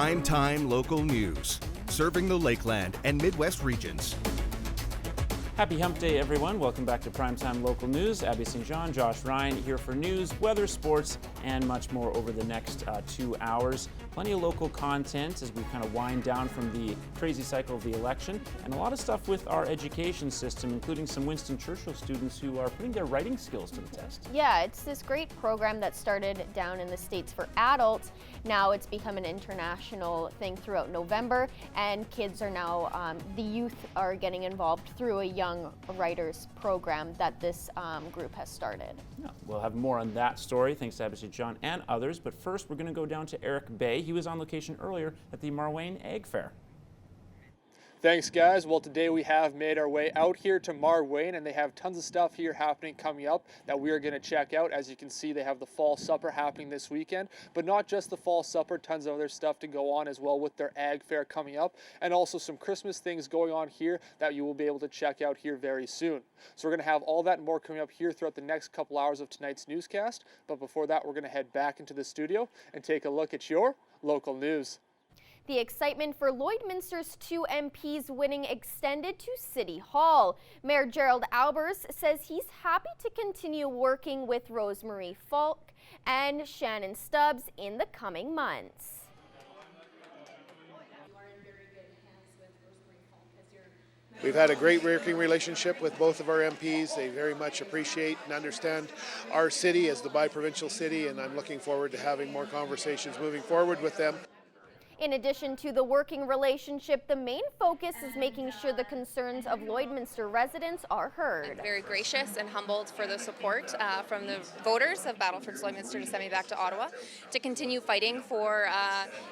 Prime-time local news, serving the Lakeland and Midwest regions. Happy Hump Day, everyone. Welcome back to Primetime Local News. Abby St. John, Josh Ryan here for news, weather, sports, and much more over the next 2 hours. Plenty of local content as we kind of wind down from the crazy cycle of the election, and a lot of stuff with our education system, including some Winston Churchill students who are putting their writing skills to the test. Yeah, it's this great program that started down in the States for adults. Now it's become an international thing throughout November, and kids are now, the youth are getting involved through a young writers program that this group has started. Yeah, we'll have more on that story, thanks to Abby St. John and others, but first we're going to go down to Eric Bay. He was on location earlier at the Marwayne Ag Fair. Thanks, guys. Well, today we have made our way out here to Marwayne, and they have tons of stuff here happening coming up that we are going to check out. As you can see, they have the Fall Supper happening this weekend, but not just the Fall Supper, tons of other stuff to go on as well with their Ag Fair coming up, and also some Christmas things going on here that you will be able to check out here very soon. So we're going to have all that and more coming up here throughout the next couple hours of tonight's newscast, but before that, we're going to head back into the studio and take a look at your local news. The excitement for Lloydminster's 2 MPs winning extended to City Hall. Mayor Gerald Albers says he's happy to continue working with Rosemarie Falk and Shannon Stubbs in the coming months. We've had a great working relationship with both of our MPs. They very much appreciate and understand our city as the bi-provincial city, and I'm looking forward to having more conversations moving forward with them. In addition to the working relationship, the main focus is making sure the concerns of Lloydminster residents are heard. I'm very gracious and humbled for the support from the voters of Battle for Lloydminster to send me back to Ottawa to continue fighting for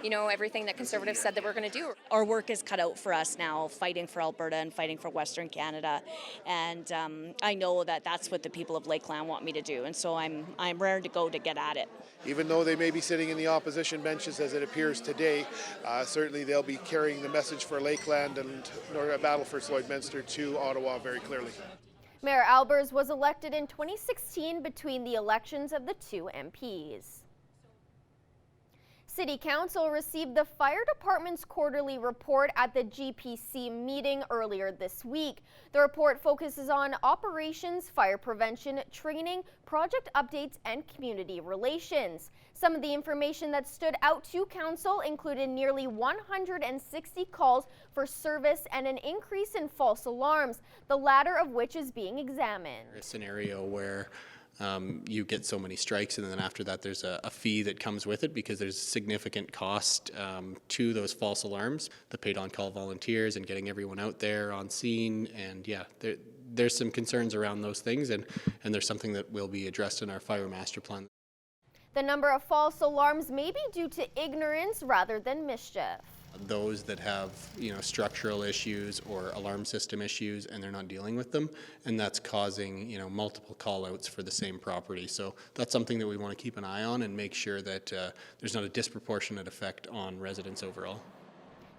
everything that Conservatives said that we're going to do. Our work is cut out for us now, fighting for Alberta and fighting for Western Canada, and I know that that's what the people of Lakeland want me to do, and so I'm raring to go to get at it. Even though they may be sitting in the opposition benches as it appears today, certainly they'll be carrying the message for Lakeland and Battle for Lloydminster to Ottawa very clearly. Mayor Albers was elected in 2016 between the elections of the 2 MPs. City Council received the Fire Department's quarterly report at the GPC meeting earlier this week. The report focuses on operations, fire prevention, training, project updates, and community relations. Some of the information that stood out to Council included nearly 160 calls for service and an increase in false alarms, the latter of which is being examined. A scenario where you get so many strikes, and then after that there's a fee that comes with it because there's significant cost to those false alarms, the paid on-call volunteers and getting everyone out there on scene, and yeah, there's some concerns around those things, and there's something that will be addressed in our fire master plan. The number of false alarms may be due to ignorance rather than mischief. Those that have, structural issues or alarm system issues and they're not dealing with them, and that's causing, multiple call outs for the same property. So that's something that we want to keep an eye on and make sure that there's not a disproportionate effect on residents overall.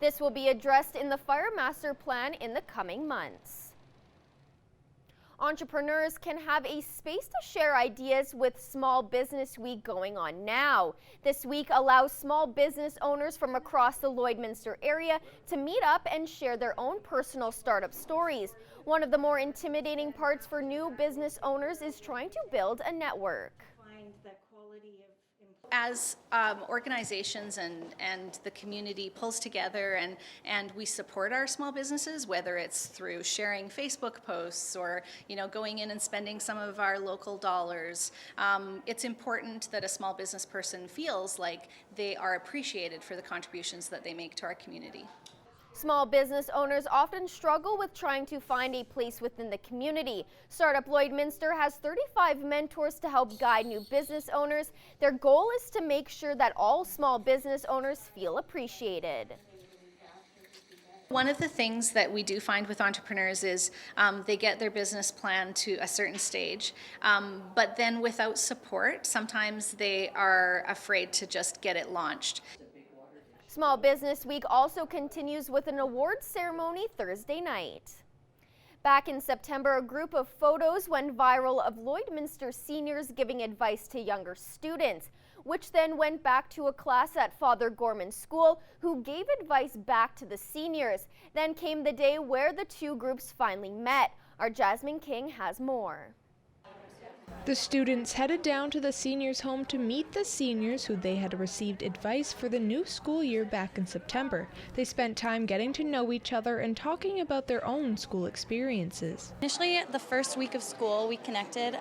This will be addressed in the Fire Master Plan in the coming months. Entrepreneurs can have a space to share ideas with Small Business Week going on now. This week allows small business owners from across the Lloydminster area to meet up and share their own personal startup stories. One of the more intimidating parts for new business owners is trying to build a network. As organizations and the community pulls together and we support our small businesses, whether it's through sharing Facebook posts or going in and spending some of our local dollars, it's important that a small business person feels like they are appreciated for the contributions that they make to our community. Small business owners often struggle with trying to find a place within the community. Startup Lloydminster has 35 mentors to help guide new business owners. Their goal is to make sure that all small business owners feel appreciated. One of the things that we do find with entrepreneurs is they get their business plan to a certain stage, but then without support, sometimes they are afraid to just get it launched. Small Business Week also continues with an awards ceremony Thursday night. Back in September, a group of photos went viral of Lloydminster seniors giving advice to younger students. which then went back to a class at Father Gorman's school, who gave advice back to the seniors. Then came the day where the two groups finally met. Our Jasmine King has more. The students headed down to the seniors' home to meet the seniors who they had received advice for the new school year back in September. They spent time getting to know each other and talking about their own school experiences. Initially, the first week of school, we connected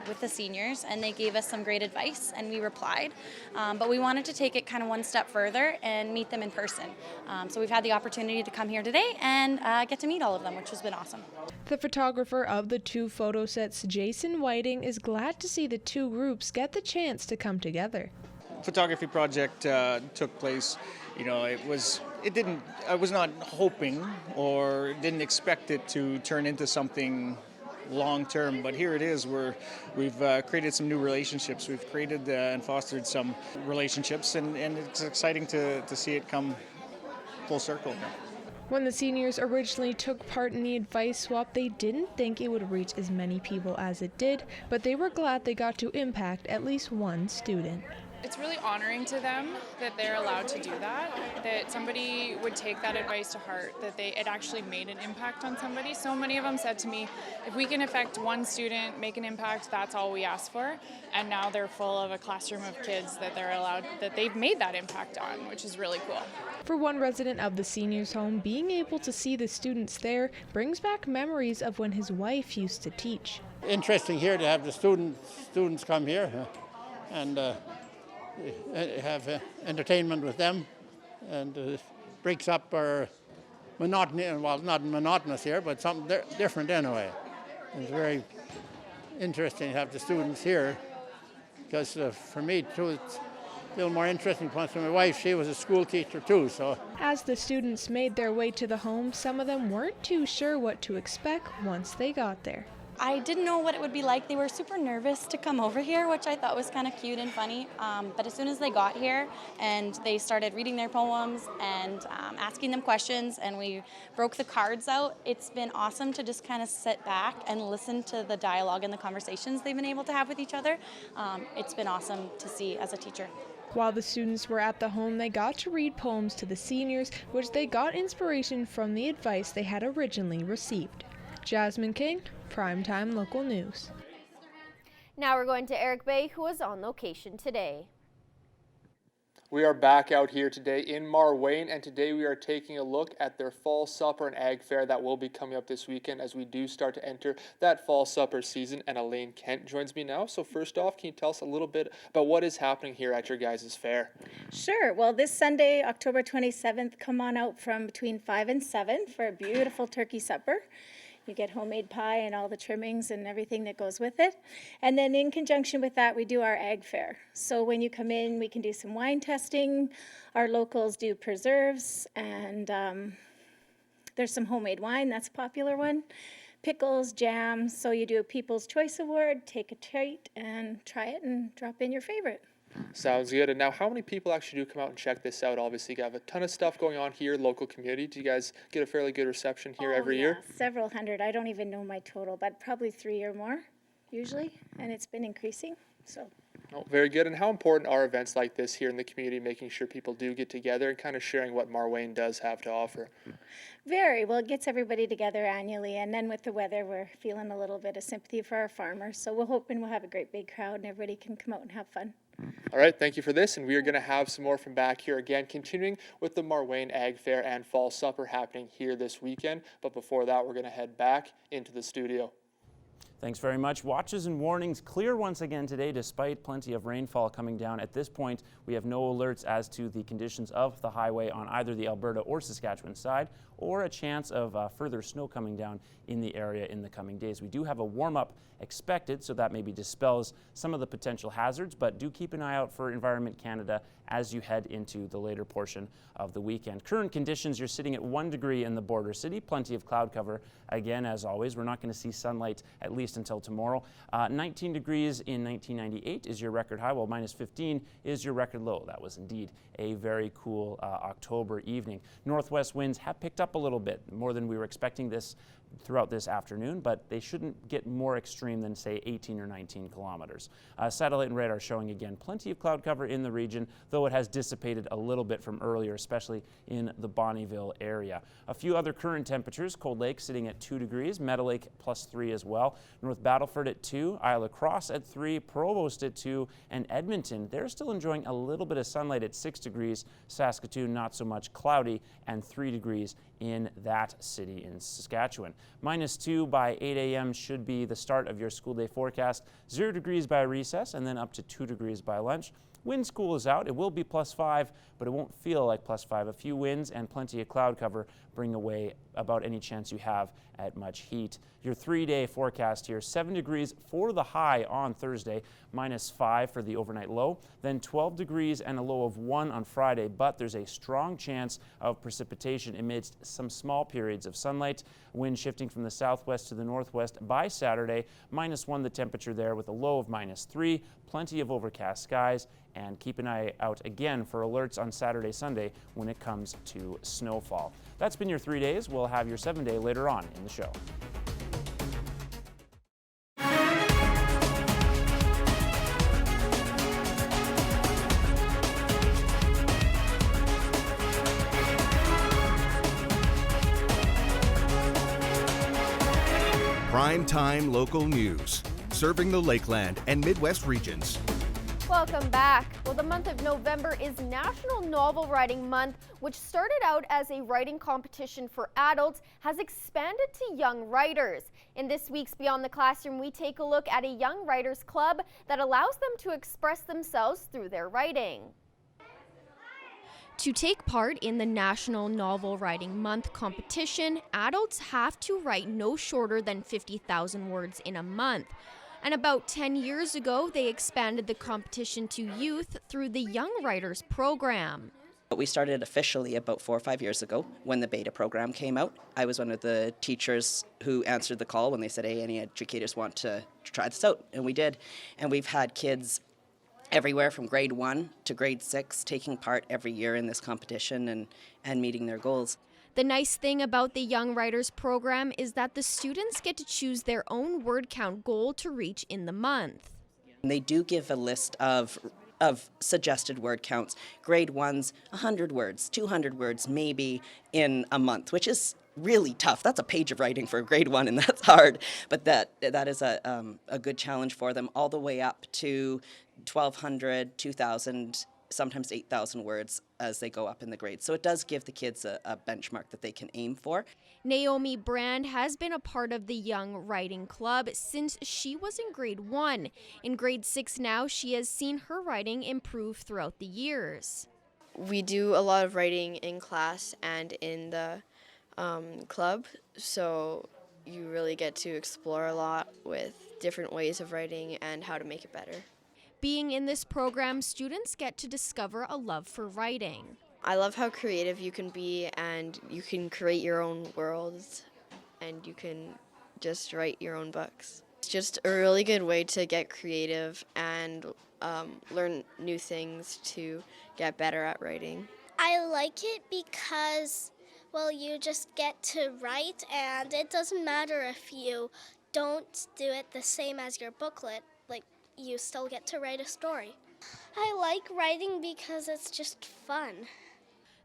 with the seniors and they gave us some great advice and we replied. But we wanted to take it kind of one step further and meet them in person. So we've had the opportunity to come here today and get to meet all of them, which has been awesome. The photographer of the two photo sets, Jason Whiting, is glad to see the two groups get the chance to come together. Photography project took place. You know, I was not hoping or didn't expect it to turn into something long term, but here it is. We've created some new relationships. We've created and fostered some relationships, and it's exciting to see it come full circle. When the seniors originally took part in the advice swap, they didn't think it would reach as many people as it did, but they were glad they got to impact at least one student. It's really honoring to them that they're allowed to do that somebody would take that advice to heart, that it actually made an impact on somebody. So many of them said to me, if we can affect one student, make an impact, that's all we ask for. And now they're full of a classroom of kids that they've made that impact on, which is really cool. For one resident of the seniors' home, being able to see the students there brings back memories of when his wife used to teach. Interesting here to have the students come here and have entertainment with them, and breaks up our monotony. Well, not monotonous here, but something different anyway. It's very interesting to have the students here, because for me too, it's a little more interesting. Plus, my wife, she was a school teacher too, so. As the students made their way to the home, some of them weren't too sure what to expect once they got there. I didn't know what it would be like. They were super nervous to come over here, which I thought was kind of cute and funny. But as soon as they got here and they started reading their poems and asking them questions, and we broke the cards out, it's been awesome to just kind of sit back and listen to the dialogue and the conversations they've been able to have with each other. It's been awesome to see as a teacher. While the students were at the home, they got to read poems to the seniors, which they got inspiration from the advice they had originally received. Jasmine King, Primetime Local News. Now we're going to Eric Bay, who was on location today. We are back out here today in Marwayne, and today we are taking a look at their fall supper and ag fair that will be coming up this weekend as we do start to enter that fall supper season. And Elaine Kent joins me now. So first off, can you tell us a little bit about what is happening here at your guys' fair? Sure. Well, this Sunday, October 27th, come on out from between 5 and 7 for a beautiful turkey supper. You get homemade pie and all the trimmings and everything that goes with it. And then in conjunction with that, we do our ag fair. So when you come in, we can do some wine testing. Our locals do preserves, and there's some homemade wine. That's a popular one. Pickles, jams. So you do a People's Choice Award, take a treat, and try it and drop in your favorite. Sounds good. And now, how many people actually do come out and check this out? Obviously, you have a ton of stuff going on here, local community. Do you guys get a fairly good reception here every year? Several hundred. I don't even know my total, but probably 3 or more, usually. And it's been increasing, so. Oh, very good. And how important are events like this here in the community, making sure people do get together and kind of sharing what Marwayne does have to offer? Very. Well, it gets everybody together annually. And then with the weather, we're feeling a little bit of sympathy for our farmers. So we're hoping we'll have a great big crowd and everybody can come out and have fun. All right, thank you for this, and we are going to have some more from back here again, continuing with the Marwayne Ag Fair and Fall Supper happening here this weekend. But before that, we're going to head back into the studio. Thanks very much. Watches and warnings clear once again today despite plenty of rainfall coming down. At this point, we have no alerts as to the conditions of the highway on either the Alberta or Saskatchewan side, or a chance of further snow coming down in the area in the coming days. We do have a warm-up expected, so that maybe dispels some of the potential hazards, but do keep an eye out for Environment Canada as you head into the later portion of the weekend. Current conditions, you're sitting at 1 degree in the border city, plenty of cloud cover. Again, as always, we're not going to see sunlight at least least until tomorrow. 19 degrees in 1998 is your record high, while minus 15 is your record low. That was indeed a very cool October evening. Northwest winds have picked up a little bit, more than we were expecting this throughout this afternoon, but they shouldn't get more extreme than, say, 18 or 19 kilometers. Satellite and radar showing again plenty of cloud cover in the region, though it has dissipated a little bit from earlier, especially in the Bonnyville area. A few other current temperatures: Cold Lake sitting at 2 degrees, Meadow Lake +3 as well, North Battleford at 2, Isle La Crosse at 3, Provost at 2, and Edmonton, they're still enjoying a little bit of sunlight at 6 degrees, Saskatoon not so much, cloudy, and 3 degrees in that city in Saskatchewan. -2 by 8 a.m. should be the start of your school day forecast. 0 degrees by recess, and then up to 2 degrees by lunch. Wind cool is out. It will be +5, but it won't feel like +5. A few winds and plenty of cloud cover bring away about any chance you have at much heat. Your 3-day forecast here: 7 degrees for the high on Thursday, -5 for the overnight low, then 12 degrees and a low of 1 on Friday, but there's a strong chance of precipitation amidst some small periods of sunlight. Wind shifting from the southwest to the northwest by Saturday, -1 the temperature there with a low of -3, plenty of overcast skies, and keep an eye out again for alerts on Saturday, Sunday when it comes to snowfall. That's been your 3 days. We'll have your 7-day later on in the show. Prime time local news, serving the Lakeland and Midwest regions. Welcome back. Well, the month of November is National Novel Writing Month, which started out as a writing competition for adults, has expanded to young writers. In this week's Beyond the Classroom, we take a look at a young writers club that allows them to express themselves through their writing. To take part in the National Novel Writing Month competition, adults have to write no shorter than 50,000 words in a month. And about 10 years ago, they expanded the competition to youth through the Young Writers program. We started officially about 4 or 5 years ago when the beta program came out. I was one of the teachers who answered the call when they said, hey, any educators want to try this out? And we did. And we've had kids everywhere from grade 1 to grade 6 taking part every year in this competition and meeting their goals. The nice thing about the Young Writers program is that the students get to choose their own word count goal to reach in the month. And they do give a list of suggested word counts. Grade 1's 100 words, 200 words maybe in a month, which is really tough. That's a page of writing for a grade 1, and that's hard. But that is a good challenge for them, all the way up to 1,200, 2,000, sometimes 8,000 words as they go up in the grades. So it does give the kids a benchmark that they can aim for. Naomi Brand has been a part of the Young Writing Club since she was in grade 1. In grade 6 now, she has seen her writing improve throughout the years. We do a lot of writing in class and in the club, so you really get to explore a lot with different ways of writing and how to make it better. Being in this program, students get to discover a love for writing. I love how creative you can be, and you can create your own worlds, and you can just write your own books. It's just a really good way to get creative and learn new things to get better at writing. I like it because, well, you just get to write, and it doesn't matter if you don't do it the same as your booklet. You still get to write a story. I like writing because it's just fun.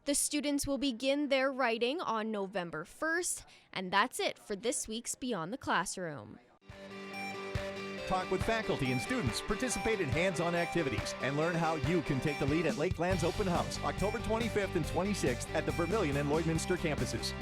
The students will begin their writing on November 1st, and that's it for this week's Beyond the Classroom. Talk with faculty and students, participate in hands-on activities, and learn how you can take the lead at Lakeland's Open House, October 25th and 26th at the Vermilion and Lloydminster campuses.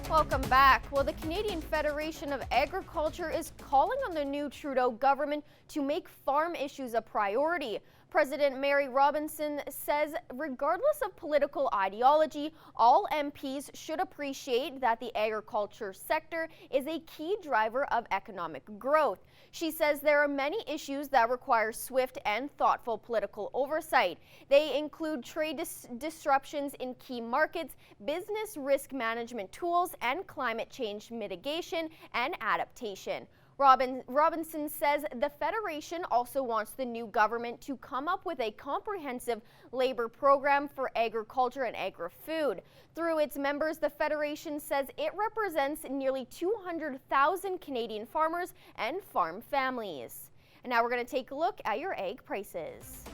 Welcome back. Well, the Canadian Federation of Agriculture is calling on the new Trudeau government to make farm issues a priority. President Mary Robinson says regardless of political ideology, all MPs should appreciate that the agriculture sector is a key driver of economic growth. She says there are many issues that require swift and thoughtful political oversight. They include trade disruptions in key markets, business risk management tools, and climate change mitigation and adaptation. Robinson says the Federation also wants the new government to come up with a comprehensive labor program for agriculture and agri-food. Through its members, the Federation says it represents nearly 200,000 Canadian farmers and farm families. And now we're going to take a look at your egg prices.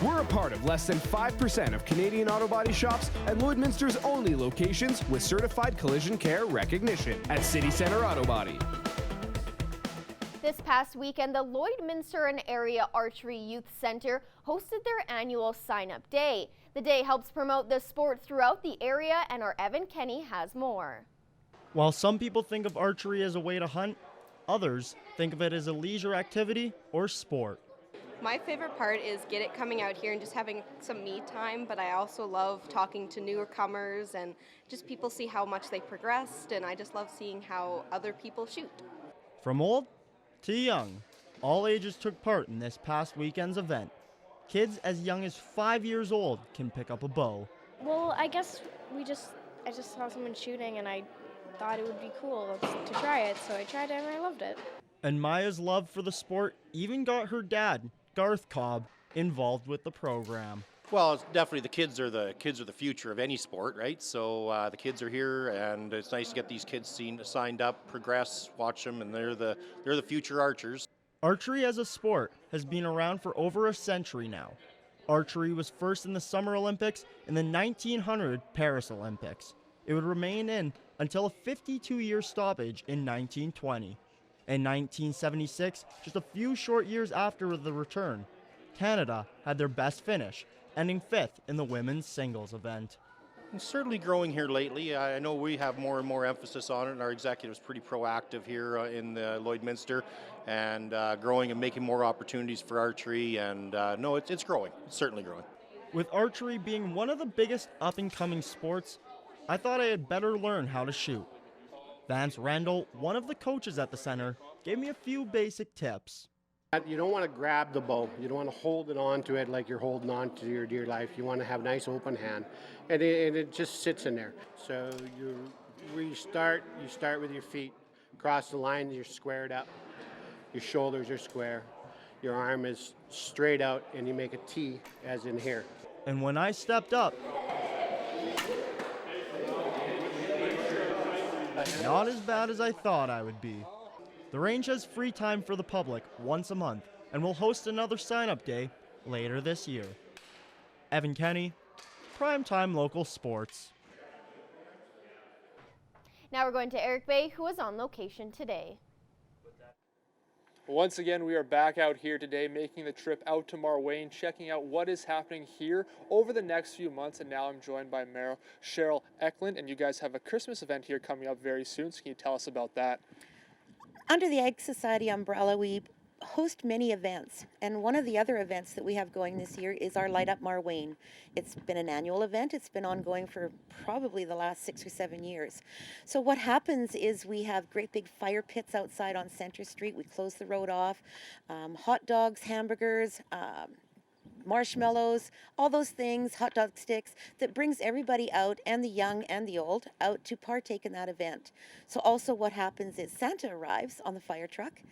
We're a part of less than 5% of Canadian auto body shops and Lloydminster's only locations with certified collision care recognition at City Centre Auto Body. This past weekend, the Lloydminster and Area Archery Youth Centre hosted their annual sign-up day. The day helps promote the sport throughout the area, and our Evan Kenny has more. While some people think of archery as a way to hunt, others think of it as a leisure activity or sport. My favorite part is coming out here and just having some me time, but I also love talking to newcomers and just people see how much they progressed, and I just love seeing how other people shoot. From old to young, all ages took part in this past weekend's event. Kids as young as 5 years old can pick up a bow. Well, I guess I just saw someone shooting and I thought it would be cool to try it, so I tried it and I loved it. And Maya's love for the sport even got her dad, Garth Cobb, involved with the program. Well, it's definitely the kids are the future of any sport, right? So the kids are here, and it's nice to get these kids signed up, progress, watch them, and they're the future archers. Archery as a sport has been around for over a century now. Archery was first in the Summer Olympics and the 1900 Paris Olympics. It would remain in until a 52-year stoppage in 1920. In 1976, just a few short years after the return, Canada had their best finish, ending 5th in the women's singles event. It's certainly growing here lately. I know we have more and more emphasis on it, and our executive's pretty proactive here in the Lloydminster, and growing and making more opportunities for archery, and no, it's growing. It's certainly growing. With archery being one of the biggest up-and-coming sports, I thought I had better learn how to shoot. Vance Randall, one of the coaches at the center, gave me a few basic tips. You don't want to grab the bow. You don't want to hold it onto it like you're holding on to your dear life. You want to have a nice open hand, and it just sits in there. So you start with your feet. Across the line, you're squared up. Your shoulders are square. Your arm is straight out, and you make a T, as in here. And when I stepped up, not as bad as I thought I would be. The range has free time for the public once a month and will host another sign-up day later this year. Evan Kenny, Primetime Local Sports. Now we're going to Eric Bay, who is on location today. Once again, we are back out here today, making the trip out to Marwayne, checking out what is happening here over the next few months. And now I'm joined by Mayor Cheryl Eklund, and you guys have a Christmas event here coming up very soon. So can you tell us about that? Under the Ag Society umbrella, we host many events, and one of the other events that we have going this year is our Light Up Marwayne. It's been an annual event. It's been ongoing for probably the last 6 or 7 years. So what happens is we have great big fire pits outside on Center Street. We close the road off, hot dogs, hamburgers, marshmallows, all those things, hot dog sticks, that brings everybody out, and the young and the old, out to partake in that event. So also what happens is Santa arrives on the fire truck,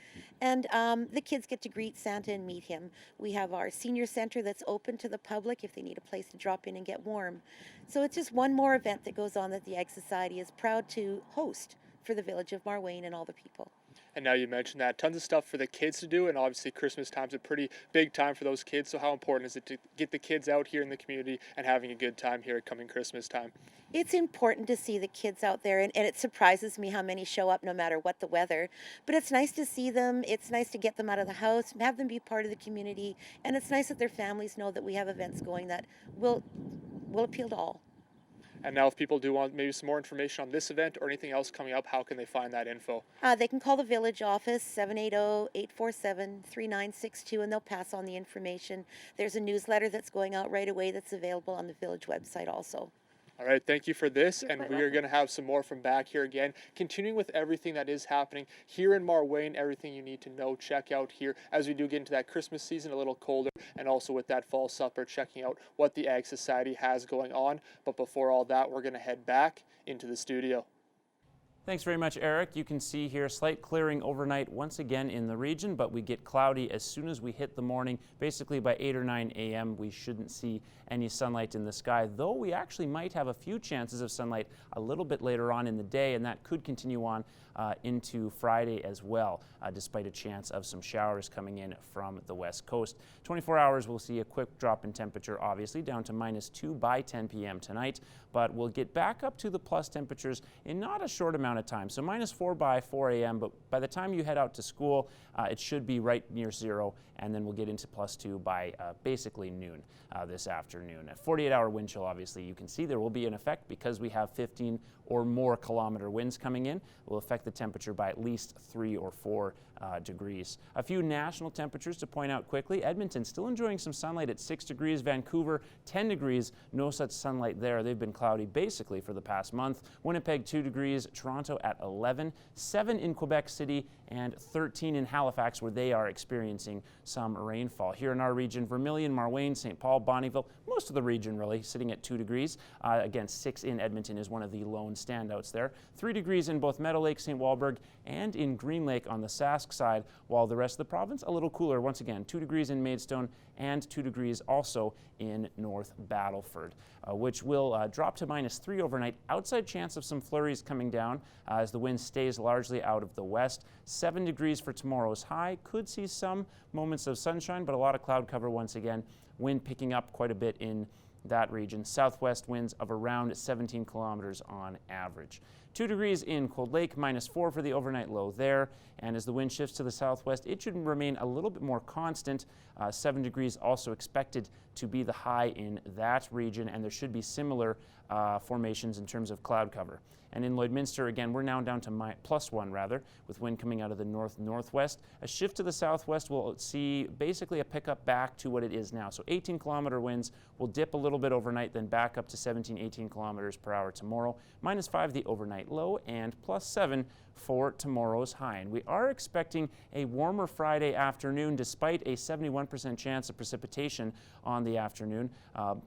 and the kids get to greet Santa and meet him. We have our senior center that's open to the public if they need a place to drop in and get warm. So it's just one more event that goes on that the Ag Society is proud to host for the village of Marwayne and all the people. And now you mentioned that, tons of stuff for the kids to do, and obviously Christmas time's a pretty big time for those kids. So how important is it to get the kids out here in the community and having a good time here at coming Christmas time? It's important to see the kids out there, and it surprises me how many show up no matter what the weather. But it's nice to see them. It's nice to get them out of the house, have them be part of the community, and it's nice that their families know that we have events going that will appeal to all. And now if people do want maybe some more information on this event or anything else coming up, how can they find that info? They can call the village office, 780-847-3962, and they'll pass on the information. There's a newsletter that's going out right away that's available on the village website also. All right, thank you for this, and we are going to have some more from back here again, continuing with everything that is happening here in Marwayne, everything you need to know, check out here as we do get into that Christmas season, a little colder, and also with that fall supper, checking out what the Ag Society has going on. But before all that, we're going to head back into the studio. Thanks very much, Eric. You can see here slight clearing overnight once again in the region, but we get cloudy as soon as we hit the morning. Basically by 8 or 9 a.m. we shouldn't see any sunlight in the sky, though we actually might have a few chances of sunlight a little bit later on in the day, and that could continue on into Friday as well, despite a chance of some showers coming in from the west coast. 24 hours we'll see a quick drop in temperature, obviously down to -2 by 10 p.m. tonight, but we'll get back up to the plus temperatures in not a short amount of time. So -4 by 4 a.m., but by the time you head out to school, it should be right near zero, and then we'll get into +2 by basically noon this afternoon. A 48-hour wind chill, obviously, you can see there will be an effect because we have 15 or more kilometer winds coming in. It will affect the temperature by at least 3 or 4 degrees. A few national temperatures to point out quickly. Edmonton still enjoying some sunlight at 6 degrees. Vancouver 10 degrees. No such sunlight there. They've been cloudy basically for the past month. Winnipeg 2 degrees. Toronto at 11. 7 in Quebec City and 13 in Halifax, where they are experiencing some rainfall. Here in our region, Vermilion, Marwayne, St. Paul, Bonnyville, most of the region really sitting at 2 degrees. Again, 6 in Edmonton is one of the lone standouts there. 3 degrees in both Meadow Lake, St. Walburg, and in Green Lake on the Sask side, while the rest of the province a little cooler. Once again, 2 degrees in Maidstone and 2 degrees also in North Battleford, which will drop to -3 overnight. Outside chance of some flurries coming down as the wind stays largely out of the west. 7 degrees for tomorrow's high. Could see some moments of sunshine, but a lot of cloud cover once again. Wind picking up quite a bit in that region. Southwest winds of around 17 kilometers on average. 2 degrees in Cold Lake, -4 for the overnight low there. And as the wind shifts to the southwest, it should remain a little bit more constant. 7 degrees also expected to be the high in that region, and there should be similar formations in terms of cloud cover. And in Lloydminster, again, we're now down to +1 rather, with wind coming out of the north-northwest. A shift to the southwest will see basically a pickup back to what it is now. So 18 kilometer winds will dip a little bit overnight, then back up to 17, 18 kilometers per hour tomorrow. -5 the overnight low, and +7 for tomorrow's high. And we are expecting a warmer Friday afternoon despite a 71% chance of precipitation on the afternoon.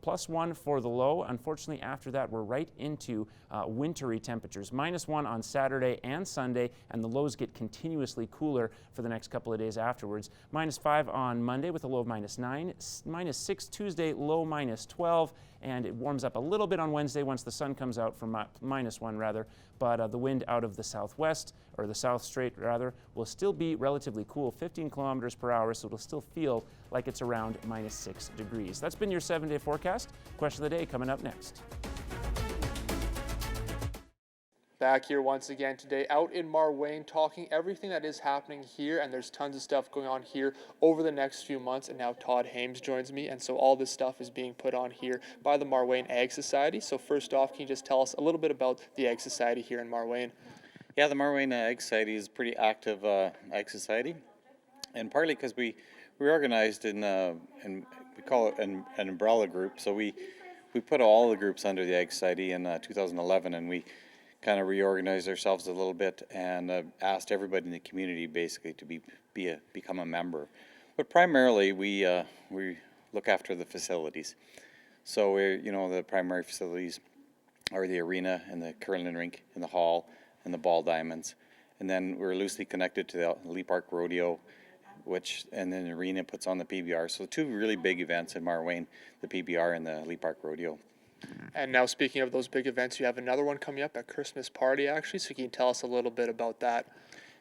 +1 for the low. Unfortunately, after that, we're right into wintry temperatures. -1 on Saturday and Sunday, and the lows get continuously cooler for the next couple of days afterwards. -5 on Monday with a low of -9. -6 Tuesday, low -12. And it warms up a little bit on Wednesday once the sun comes out from -1 rather, but the wind out of the southwest, or the South Strait rather, will still be relatively cool, 15 kilometers per hour, so it'll still feel like it's around -6 degrees. That's been your 7-day forecast. Question of the day coming up next. Back here once again today out in Marwayne, talking everything that is happening here, and there's tons of stuff going on here over the next few months. And now Todd Haynes joins me, and so all this stuff is being put on here by the Marwayne Ag Society. So first off, can you just tell us a little bit about the Ag Society here in Marwayne? Yeah, the Marwayne Ag Society is a pretty active ag society, and partly because we organized in we call it an umbrella group. So we put all the groups under the Ag Society in 2011, and we kind of reorganized ourselves a little bit and asked everybody in the community basically to become a member. But primarily we look after the facilities. So the primary facilities are the arena and the curling rink and the hall and the ball diamonds. And then we're loosely connected to the Lee Park Rodeo, and then the arena puts on the PBR. So 2 really big events in Marwayne, the PBR and the Lee Park Rodeo. And now speaking of those big events, you have another one coming up at Christmas party actually, so can you tell us a little bit about that?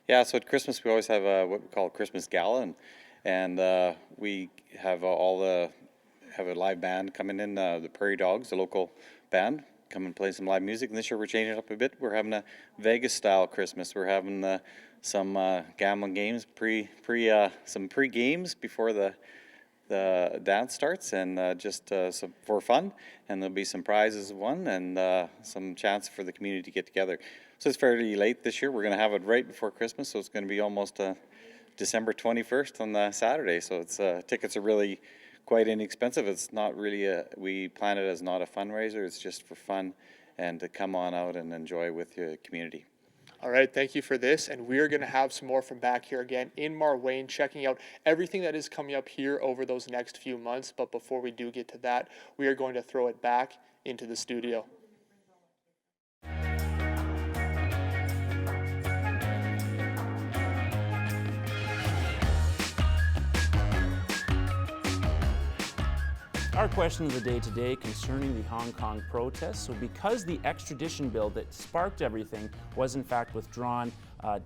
Yeah, so at Christmas we always have what we call a Christmas gala, and we have have a live band coming in, the Prairie Dogs, the local band, come and play some live music. And this year we're changing it up a bit. We're having a Vegas-style Christmas. We're having some gambling games, some pre-games before the dance starts, and just for fun. And there'll be some prizes won and some chance for the community to get together. So it's fairly late this year. We're going to have it right before Christmas, so it's going to be almost December 21st on the Saturday. So it's tickets are really quite inexpensive. It's not really we plan it as not a fundraiser. It's just for fun and to come on out and enjoy with your community. All right, thank you for this, and we're going to have some more from back here again in Marwayne, checking out everything that is coming up here over those next few months. But before we do get to that, we are going to throw it back into the studio. Our question of the day today concerning the Hong Kong protests. So because the extradition bill that sparked everything was in fact withdrawn,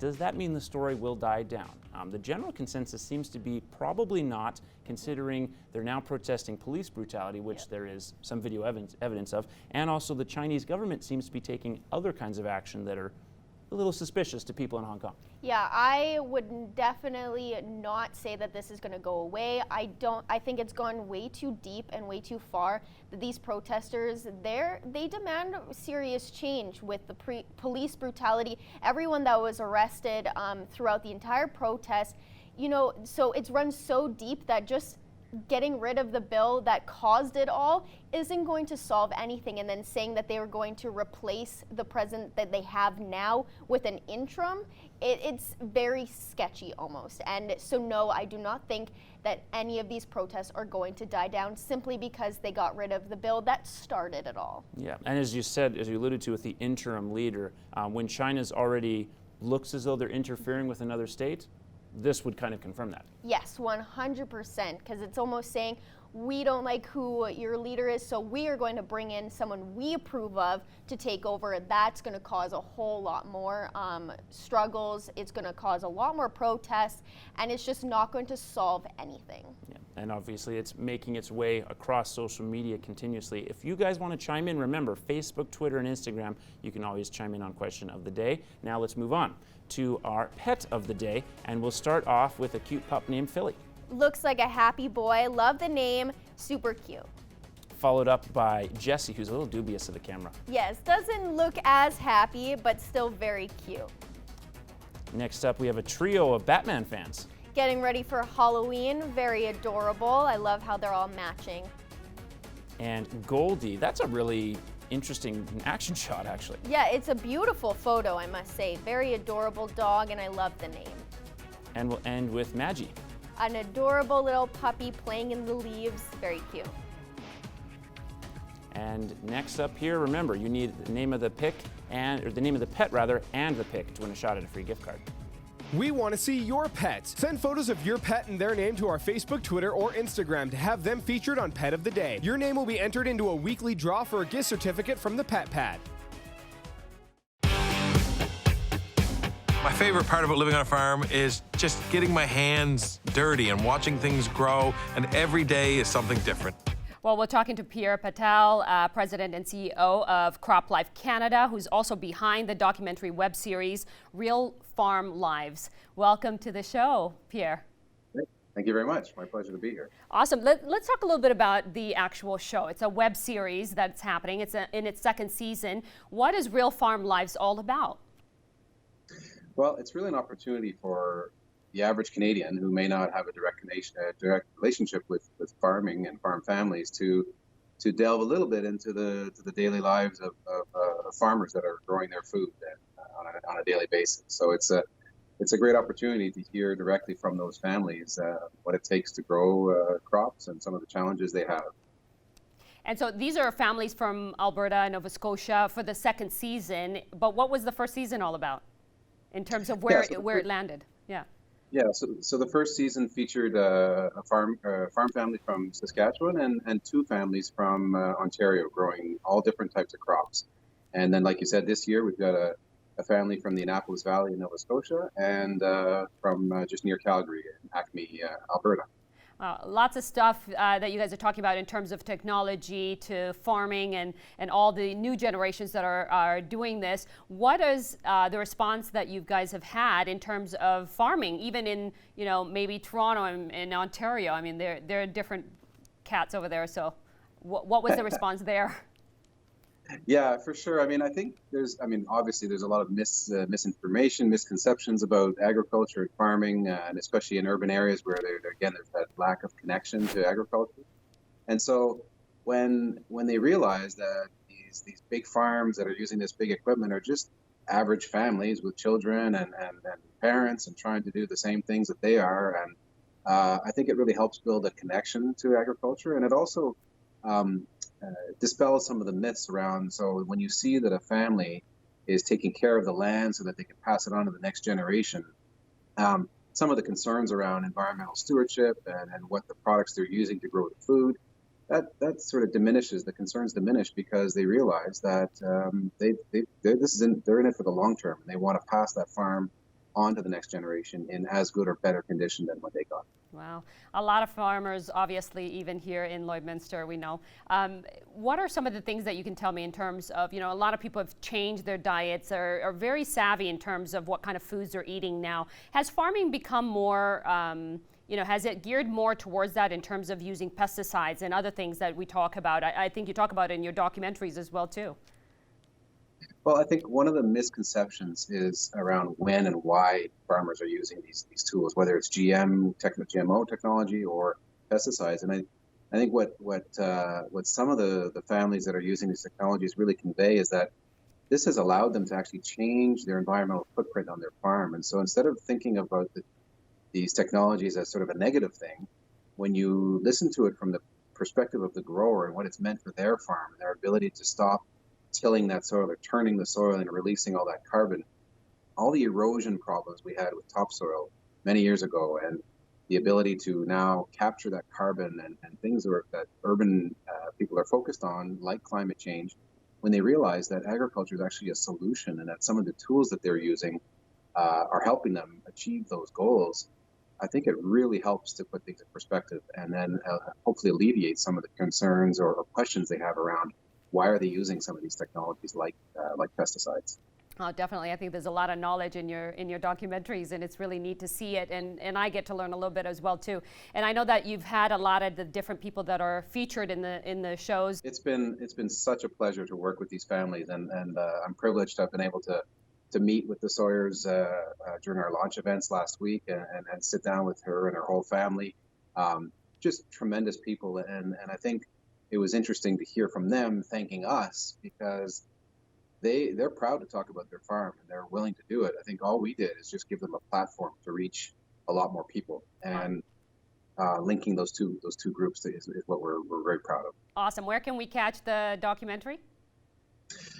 does that mean the story will die down? The general consensus seems to be probably not, considering they're now protesting police brutality, which there is some video evidence of, and also the Chinese government seems to be taking other kinds of action that are a little suspicious to people in Hong Kong. Yeah, I would definitely not say that this is going to go away. I think it's gone way too deep and way too far. That these protesters, they demand serious change with the police brutality. Everyone that was arrested throughout the entire protest, so it's run so deep that just getting rid of the bill that caused it all isn't going to solve anything, and then saying that they were going to replace the president that they have now with an interim, it's very sketchy almost. And so no, I do not think that any of these protests are going to die down simply because they got rid of the bill that started it all. Yeah, and as you said, as you alluded to with the interim leader, when China's already looks as though they're interfering with another state, this would kind of confirm that. Yes, 100%, because it's almost saying, we don't like who your leader is, so we are going to bring in someone we approve of to take over. That's going to cause a whole lot more struggles. It's going to cause a lot more protests, and it's just not going to solve anything. Yeah. And obviously it's making its way across social media continuously. If you guys want to chime in, remember Facebook, Twitter, and Instagram, you can always chime in on Question of the Day. Now let's move on to our Pet of the Day, and we'll start off with a cute pup named Philly. Looks like a happy boy. Love the name. Super cute. Followed up by Jesse, who's a little dubious of the camera. Yes, doesn't look as happy, but still very cute. Next up, we have a trio of Batman fans. Getting ready for Halloween. Very adorable. I love how they're all matching. And Goldie, that's a really interesting action shot, actually. Yeah, it's a beautiful photo, I must say. Very adorable dog, and I love the name. And we'll end with Maggie. An adorable little puppy playing in the leaves. Very cute. And next up here, remember, you need the name of the pick or the name of the pet rather, and the pick to win a shot at a free gift card. We want to see your pets. Send photos of your pet and their name to our Facebook, Twitter, or Instagram to have them featured on Pet of the Day. Your name will be entered into a weekly draw for a gift certificate from the Pet Pad. My favorite part about living on a farm is just getting my hands dirty and watching things grow, and every day is something different. Well, we're talking to Pierre Patel, President and CEO of Crop Life Canada, who's also behind the documentary web series Real Farm Lives. Welcome to the show, Pierre. Thank you very much. My pleasure to be here. Awesome. Let's talk a little bit about the actual show. It's a web series that's happening. It's in its second season. What is Real Farm Lives all about? Well, it's really an opportunity for the average Canadian who may not have a direct relationship with farming and farm families to delve a little bit into the daily lives of farmers that are growing their food on a daily basis. So it's a great opportunity to hear directly from those families what it takes to grow crops and some of the challenges they have. And so these are families from Alberta and Nova Scotia for the second season. But what was the first season all about in terms of where it landed? Yeah. Yeah, so the first season featured a farm family from Saskatchewan and two families from Ontario growing all different types of crops. And then, like you said, this year we've got a a family from the Annapolis Valley in Nova Scotia, and from just near Calgary in Acme, Alberta. Lots of stuff that you guys are talking about in terms of technology to farming and all the new generations that are doing this. What is the response that you guys have had in terms of farming, even in, maybe Toronto and Ontario? I mean, there are different cats over there. So what was the response there? Yeah, for sure. I mean, I think obviously there's a lot of misinformation, misconceptions about agriculture and farming, and especially in urban areas where there's that lack of connection to agriculture. And so when they realize that these big farms that are using this big equipment are just average families with children and parents and trying to do the same things that they are, and I think it really helps build a connection to agriculture, and it also dispels some of the myths around. So when you see that a family is taking care of the land so that they can pass it on to the next generation, some of the concerns around environmental stewardship and what the products they're using to grow the food, that sort of diminishes, the concerns diminish, because they realize that they're in it for the long term, and they want to pass that farm on to the next generation in as good or better condition than what they got. Wow. A lot of farmers, obviously, even here in Lloydminster, we know. What are some of the things that you can tell me in terms of, a lot of people have changed their diets, are very savvy in terms of what kind of foods they're eating now. Has farming become more, has it geared more towards that in terms of using pesticides and other things that we talk about? I think you talk about it in your documentaries as well, too. Well, I think one of the misconceptions is around when and why farmers are using these tools, whether it's GMO technology or pesticides. And I think what some of the families that are using these technologies really convey is that this has allowed them to actually change their environmental footprint on their farm. And so instead of thinking about these technologies as sort of a negative thing, when you listen to it from the perspective of the grower and what it's meant for their farm, their ability to stop tilling that soil or turning the soil and releasing all that carbon, all the erosion problems we had with topsoil many years ago, and the ability to now capture that carbon and things that urban people are focused on, like climate change, when they realize that agriculture is actually a solution and that some of the tools that they're using are helping them achieve those goals, I think it really helps to put things in perspective, and then hopefully alleviate some of the concerns or questions they have around why are they using some of these technologies like pesticides. Oh, definitely. I think there's a lot of knowledge in your documentaries, and it's really neat to see it. And I get to learn a little bit as well too. And I know that you've had a lot of the different people that are featured in the shows. It's been such a pleasure to work with these families, and I'm privileged to have been able to meet with the Sawyers during our launch events last week and sit down with her and her whole family. Just tremendous people, and I think it was interesting to hear from them thanking us, because they're proud to talk about their farm and they're willing to do it. I think all we did is just give them a platform to reach a lot more people, and linking those two groups is what we're very proud of. Awesome. Where can we catch the documentary?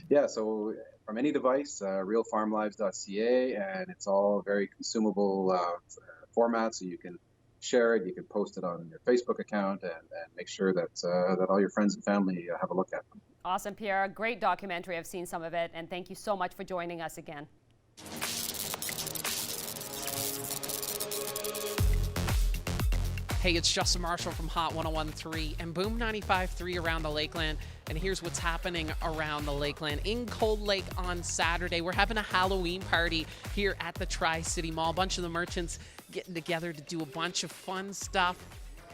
Yeah, so from any device, realfarmlives.ca, and it's all very consumable format, so you can share it, you can post it on your Facebook account, and make sure that all your friends and family have a look at them. Awesome, Pierre. Great documentary. I've seen some of it, and thank you so much for joining us again. Hey, it's Justin Marshall from Hot 101.3 and Boom 95.3 around the Lakeland. And here's what's happening around the Lakeland. In Cold Lake on Saturday, we're having a Halloween party here at the Tri-City Mall. A bunch of the merchants getting together to do a bunch of fun stuff.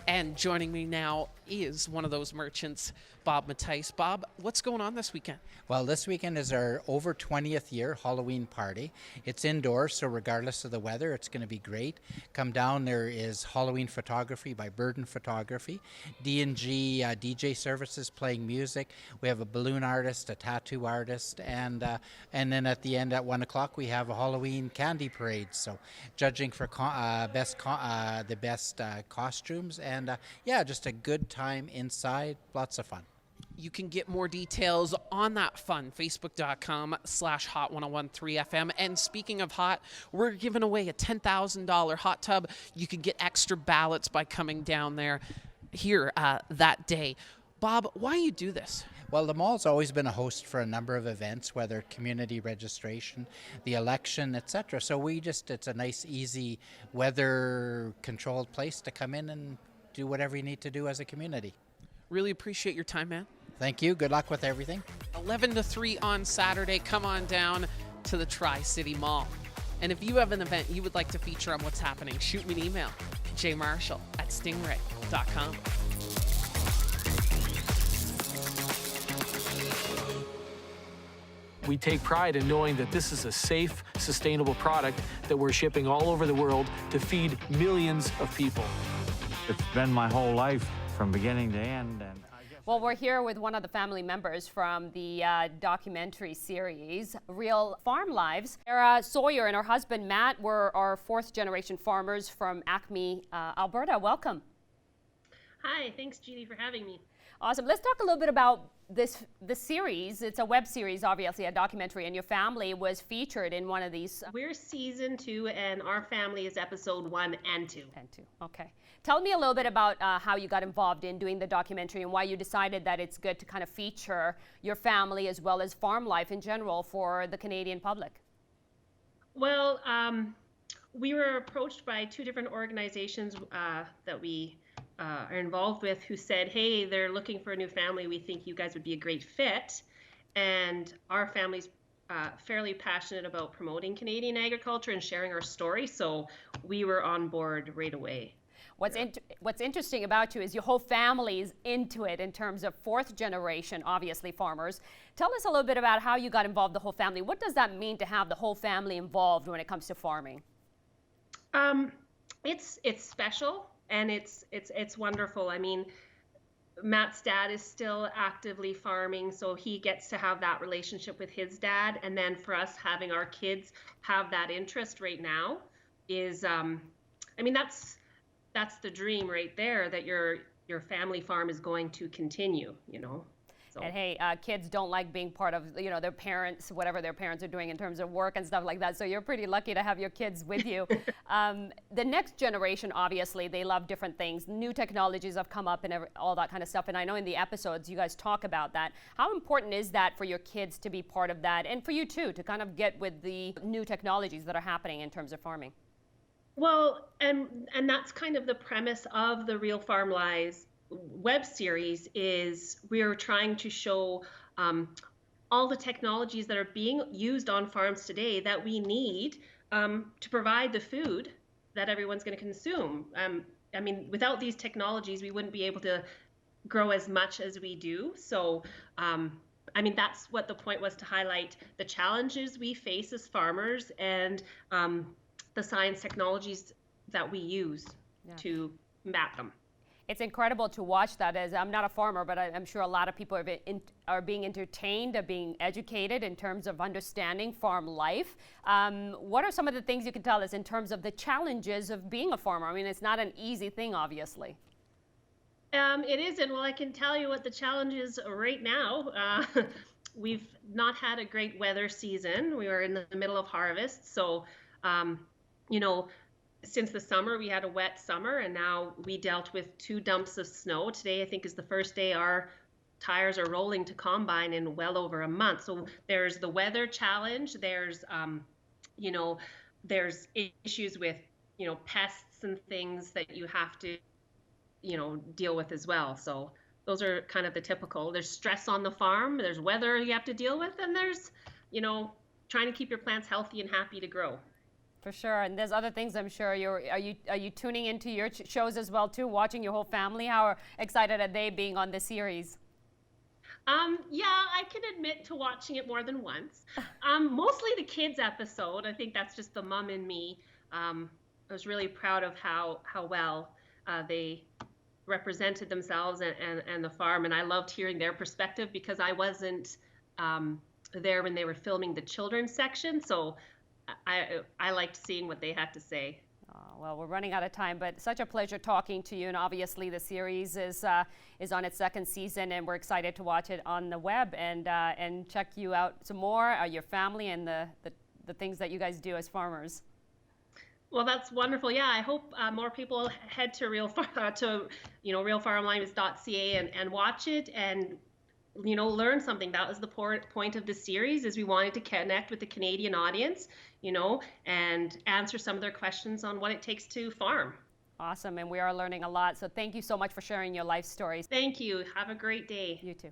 And joining me now is one of those merchants, Bob Mattice. Bob, what's going on this weekend? Well, this weekend is our over 20th year Halloween party. It's indoors, so regardless of the weather, it's going to be great. Come down, there is Halloween photography by Burden Photography, D&G DJ services playing music. We have a balloon artist, a tattoo artist, and then at the end at 1 o'clock we have a Halloween candy parade. So judging for the best costumes, and yeah, just a good time inside, lots of fun. You can get more details on that fun, facebook.com/hot1013fm. And speaking of hot, we're giving away a $10,000 hot tub. You can get extra ballots by coming down there here that day. Bob, why do you do this? Well, the mall's always been a host for a number of events, whether community registration, the election, etc. So it's a nice, easy, weather-controlled place to come in and do whatever you need to do as a community. Really appreciate your time, man. Thank you. Good luck with everything. 11 to 3 on Saturday. Come on down to the Tri-City Mall. And if you have an event you would like to feature on what's happening, shoot me an email, jmarshall@stingray.com. We take pride in knowing that this is a safe, sustainable product that we're shipping all over the world to feed millions of people. It's been my whole life from beginning to end. And well, we're here with one of the family members from the documentary series, Real Farm Lives. Sarah Sawyer and her husband, Matt, were our fourth-generation farmers from Acme, Alberta. Welcome. Hi, thanks, Judy, for having me. Awesome. Let's talk a little bit about this series. It's a web series, obviously, a documentary, and your family was featured in one of these. We're season 2, and our family is episode 1 and 2. Okay. Tell me a little bit about how you got involved in doing the documentary and why you decided that it's good to kind of feature your family as well as farm life in general for the Canadian public. Well, we were approached by 2 different organizations that we are involved with who said, hey, they're looking for a new family. We think you guys would be a great fit. And our family's fairly passionate about promoting Canadian agriculture and sharing our story. So we were on board right away. What's interesting about you is your whole family is into it in terms of fourth generation, obviously, farmers. Tell us a little bit about how you got involved, the whole family. What does that mean to have the whole family involved when it comes to farming? It's special and it's wonderful. I mean, Matt's dad is still actively farming, so he gets to have that relationship with his dad. And then for us, having our kids have that interest right now is, I mean, that's the dream right there, that your family farm is going to continue, you know. So. And hey, kids don't like being part of, you know, their parents, whatever their parents are doing in terms of work and stuff like that. So you're pretty lucky to have your kids with you. The next generation, obviously, they love different things. New technologies have come up and all that kind of stuff. And I know in the episodes you guys talk about that. How important is that for your kids to be part of that, and for you too, to kind of get with the new technologies that are happening in terms of farming? Well, and that's kind of the premise of the Real Farm Lives web series, is we're trying to show all the technologies that are being used on farms today that we need to provide the food that everyone's going to consume. I mean, without these technologies, we wouldn't be able to grow as much as we do. So, I mean, that's what the point was, to highlight the challenges we face as farmers and the science technologies that we use to map them. It's incredible to watch that. As I'm not a farmer, but I'm sure a lot of people are being entertained, are being educated in terms of understanding farm life. What are some of the things you can tell us in terms of the challenges of being a farmer? I mean, it's not an easy thing, obviously. It isn't. Well, I can tell you what the challenge is right now. We've not had a great weather season. We were in the middle of harvest, so you know, since the summer, we had a wet summer, and now we dealt with 2 dumps of snow. Today, I think, is the first day our tires are rolling to combine in well over a month. So there's the weather challenge. There's, you know, there's issues with, you know, pests and things that you have to, you know, deal with as well. So those are kind of the typical. There's stress on the farm. There's weather you have to deal with, and there's, you know, trying to keep your plants healthy and happy to grow. For sure, and there's other things I'm sure are you tuning into your shows as well too, watching your whole family? How excited are they being on the series? Yeah, I can admit to watching it more than once. Mostly the kids episode. I think that's just the mom in me. I was really proud of how well they represented themselves and the farm, and I loved hearing their perspective because I wasn't there when they were filming the children's section, so I liked seeing what they had to say. Well, we're running out of time, but such a pleasure talking to you. And obviously, the series is on its 2nd season, and we're excited to watch it on the web and check you out some more, your family, and the things that you guys do as farmers. Well, that's wonderful. Yeah, I hope more people head to realfarmlives.ca and watch it. And learn something. That was the point of the series, is we wanted to connect with the Canadian audience, and answer some of their questions on what it takes to farm. Awesome, and we are learning a lot. So thank you so much for sharing your life stories. Thank you. Have a great day. You too.